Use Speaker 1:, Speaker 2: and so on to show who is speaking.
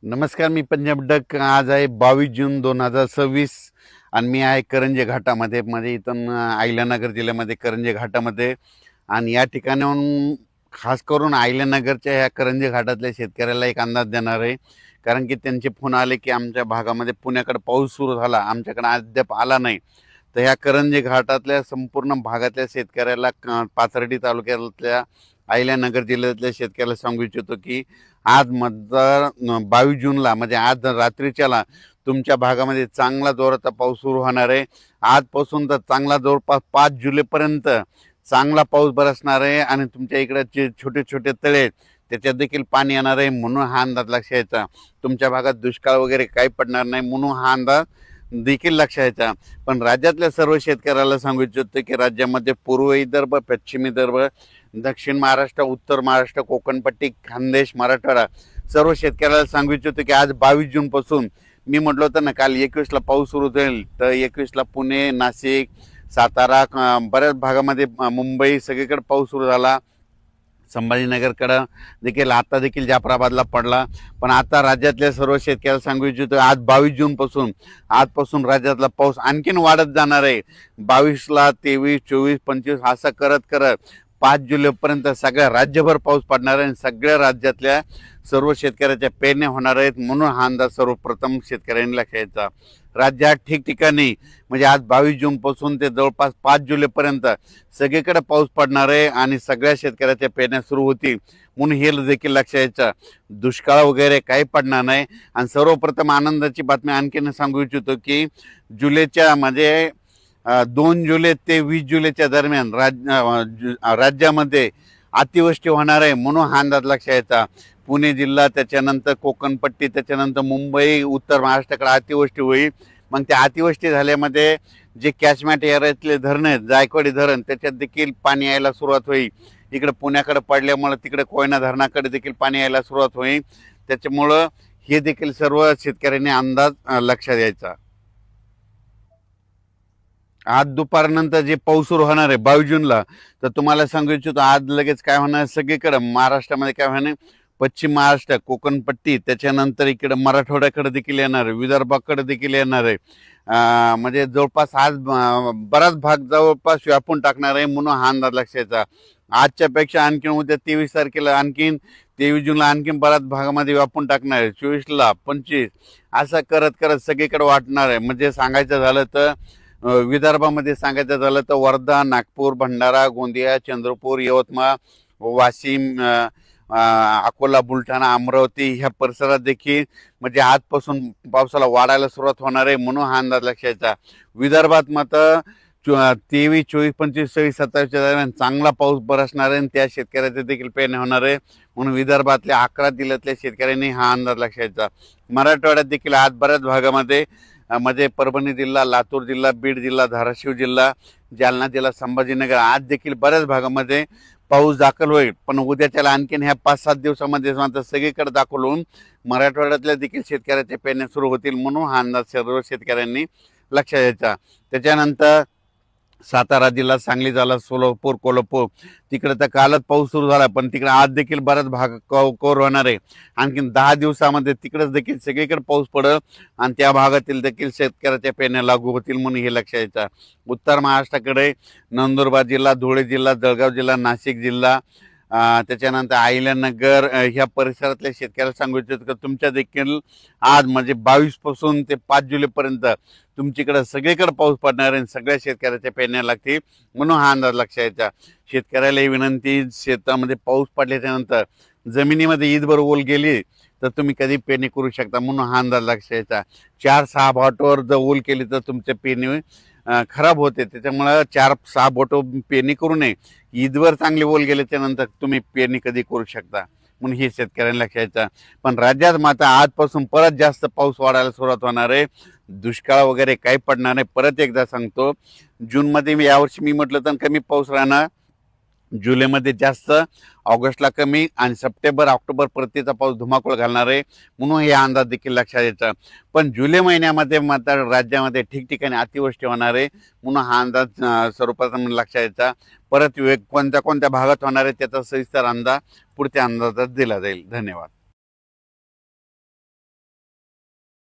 Speaker 1: नमस्कार, मी पंजाब डक. आज आहे 22 जून 2026 आणि मी आहे करंजे घाटामध्ये. म्हणजे इथून अहिल्यानगर जिल्ह्यामध्ये करंजे घाटामध्ये. आणि या ठिकाणाहून खास करून अहिल्यानगरच्या ह्या करंजे घाटातल्या शेतकऱ्याला एक अंदाज देणार आहे. कारण की त्यांचे फोन आले की आमच्या भागामध्ये पुण्याकडे पाऊस सुरू झाला, आमच्याकडे अद्याप आला नाही. तर ह्या करंजे घाटातल्या संपूर्ण भागातल्या शेतकऱ्याला पाथर्डी तालुक्यातल्या अहिल्यानगर जिल्ह्यातल्या शेतकऱ्याला सांगू इच्छितो की आज मतदार 22 जूनला म्हणजे आज रात्रीच्याला तुमच्या भागामध्ये चांगला जोराचा पाऊस सुरू होणार आहे. आजपासून तर चांगला जवळपास 5 जुलैपर्यंत चांगला पाऊस बरसणार आहे आणि तुमच्या इकडे जे छोटे छोटे तळे आहेत त्याच्यात देखील पाणी येणार आहे. म्हणून हा अंदाज लक्षात घ्यायचा. तुमच्या भागात दुष्काळ वगैरे काही पडणार नाही म्हणून हा अंदाज देखील लक्षात घ्यायचा. पण राज्यातल्या सर्व शेतकऱ्याला सांगू इच्छितो की राज्यामध्ये पूर्व विदर्भ, पश्चिम विदर्भ, दक्षिण महाराष्ट्र, उत्तर महाराष्ट्र, कोकणपट्टी, खानदेश, मराठवाडा सर्व शेतकऱ्याला सांगू इच्छितो की आज 22 जून पासून मी म्हटलं होतं ना काल 21ला पाऊस सुरू होईल. तर 21ला पुणे, नाशिक, सातारा, बऱ्याच भागामध्ये मुंबई सगळीकडे पाऊस सुरू झाला. संभाजीनगरकडं देखील आता देखील जाफराबादला पडला. पण आता राज्यातल्या सर्व शेतकऱ्याला सांगू इच्छितो आज 22 जून आजपासून राज्यातला पाऊस आणखीन वाढत जाणार आहे. 22ला 23, 24, 25 असं करत करत 5 जुलैपर्यंत सगळ्या राज्यभर पाऊस पडणार आहे. सगळ्या राज्यातल्या सर्व शेतकऱ्याच्या पेरण्या होणार आहेत. म्हणून हा अंदाज सर्वप्रथम शेतकऱ्यांनी लक्षात घ्यायचा. राज्यात ठिकठिकाणी म्हणजे आज 22 जून पासून ते जवळपास 5 जुलैपर्यंत सगळीकडे पाऊस पडणार आहे आणि सगळ्या शेतकऱ्याच्या पेरण्या सुरू होतील. म्हणून हे देखील लक्षात घ्यायचं. दुष्काळ वगैरे काही पडणार नाही. आणि सर्वप्रथम आनंदाची बातमी आणखीन सांगू इच्छितो की जुलैच्या म्हणजे 2 जुलै ते 20 जुलैच्या दरम्यान राज्यामध्ये अतिवृष्टी होणार आहे. म्हणून हा अंदाज लक्षात घ्यायचा. पुणे जिल्हा, त्याच्यानंतर कोकणपट्टी, त्याच्यानंतर मुंबई, उत्तर महाराष्ट्राकडे अतिवृष्टी होईल. मग त्या अतिवृष्टी झाल्यामध्ये जे कॅचमेंट एरियातले धरण आहेत, जायकवाडी धरण, त्याच्यात देखील पाणी यायला सुरुवात होईल. इकडे पुण्याकडे पडल्यामुळं तिकडे कोयना धरणाकडे देखील पाणी यायला सुरुवात होईल. त्याच्यामुळं हे देखील सर्व शेतकऱ्यांनी अंदाज लक्षात द्यायचा. आज दुपारनंतर जे पाऊस सुरू होणार आहे 22 जूनला, तर तुम्हाला सांगू इच्छितो आज लगेच काय होणार सगळीकडे महाराष्ट्रामध्ये काय होणार, पश्चिम महाराष्ट्र, कोकणपट्टी, त्याच्यानंतर इकडे मराठवाड्याकडे देखील येणार आहे, विदर्भाकडे देखील येणार आहे. म्हणजे जवळपास आज बराच भाग जवळपास व्यापून टाकणार आहे. म्हणून हा अंदाज लक्षात. आजच्यापेक्षा आणखीन उद्या 23 तारखेला आणखीन 23 जूनला आणखीन बऱ्याच भागामध्ये व्यापून टाकणार आहे. 24ला 25 असं करत करत सगळीकडे वाटणार आहे. म्हणजे सांगायचं झालं तर विदर्भामध्ये सांगायचं झालं तर वर्धा, नागपूर, भंडारा, गोंदिया, चंद्रपूर, यवतमाळ, वाशिम, अकोला, बुलढाणा, अमरावती ह्या परिसरात देखील म्हणजे आजपासून पावसाला वाढायला सुरुवात होणार आहे. म्हणून हा अंदाज लक्षात. विदर्भात मात्र 23, 24, 25, 26, 27च्या दरम्यान चांगला पाऊस बरसणार आहे आणि त्या शेतकऱ्याचे देखील पेरणी होणार आहे. म्हणून विदर्भातल्या 11 जिल्ह्यातल्या शेतकऱ्यांनी हा अंदाज लक्षात. मराठवाड्यात देखील आज बऱ्याच भागामध्ये म्हणजे परभणी जिल्हा, लातूर जिल्हा, बीड जिल्हा, धाराशिव जिल्हा, जालना जिल्हा, संभाजीनगर आज देखील बऱ्याच भागामध्ये पाऊस दाखल होईल. पण उद्याच्याला आणखीन ह्या 5-7 दिवसामध्ये मात्र सगळीकडे दाखल होऊन मराठवाड्यातल्या देखील शेतकऱ्याच्या पेरण्या सुरू होतील. म्हणून हा अंदाज सर्व शेतकऱ्यांनी लक्षात द्यायचा. त्याच्यानंतर सातारा जिल्हा, सांगली झाला, सोलापूर, कोल्हापूर तिकडे तर कालच पाऊस सुरू झाला. पण तिकडे आज देखील बराच भाग कव्हर होणार आहे. आणखीन 10 दिवसामध्ये तिकडेच देखील सगळीकडे पाऊस पडेल आणि त्या भागातील देखील शेतकऱ्याच्या पेरण्या लागू होतील. म्हणून हे लक्षात द्यायचं. उत्तर महाराष्ट्राकडे नंदुरबार जिल्हा, धुळे जिल्हा, जळगाव जिल्हा, नाशिक जिल्हा, त्याच्यानंतर अहिल्यानगर ह्या परिसरातल्या शेतकऱ्याला सांगू इच्छितो की तुमच्या देखील आज म्हणजे 22 पासून ते 5 जुलैपर्यंत तुमच्याकडे सगळीकडे पाऊस पडणार आहे. सगळ्या शेतकऱ्याच्या पेरण्या लागतील. म्हणून हा अंदाज लक्षात द्यायचा. शेतकऱ्याला विनंती, शेतामध्ये पाऊस पडल्याच्यानंतर जमिनीमध्ये ईदभर ओल गेली तर तुम्ही कधी पेरणी करू शकता. म्हणून हा अंदाज लक्षात द्यायचा. 4-6 बोटावर जर ओल केली तर तुमच्या पेरणी खराब होते. त्याच्यामुळं 4-6 बोटं पेरणी करू नये. ईदवर चांगले ओल गेल्याच्या नंतर तुम्ही पेरणी कधी करू शकता. म्हणून हे शेतकऱ्यांना लक्षात द्यायचं. पण राज्यात मात्र आजपासून परत जास्त पाऊस वाढायला सुरुवात होणार आहे. दुष्काळ वगैरे काही पडणार नाही. परत एकदा सांगतो, जूनमध्ये यावर्षी मी म्हटलं तर कमी पाऊस राहणार, जुलैमध्ये जास्त, ऑगस्टला कमी आणि सप्टेंबर, ऑक्टोबर परतीचा पाऊस धुमाकूळ घालणार आहे. म्हणून हे अंदाज देखील लक्षात द्यायचा. पण जुलै महिन्यामध्ये मात्र राज्यामध्ये ठिकठिकाणी अतिवृष्टी होणार आहे. म्हणून हा अंदाज सर्वप्रथम लक्षात द्यायचा. परत कोणत्या कोणत्या भागात होणार आहे त्याचा सविस्तर अंदाज पुढच्या अंदाजात दिला जाईल. धन्यवाद.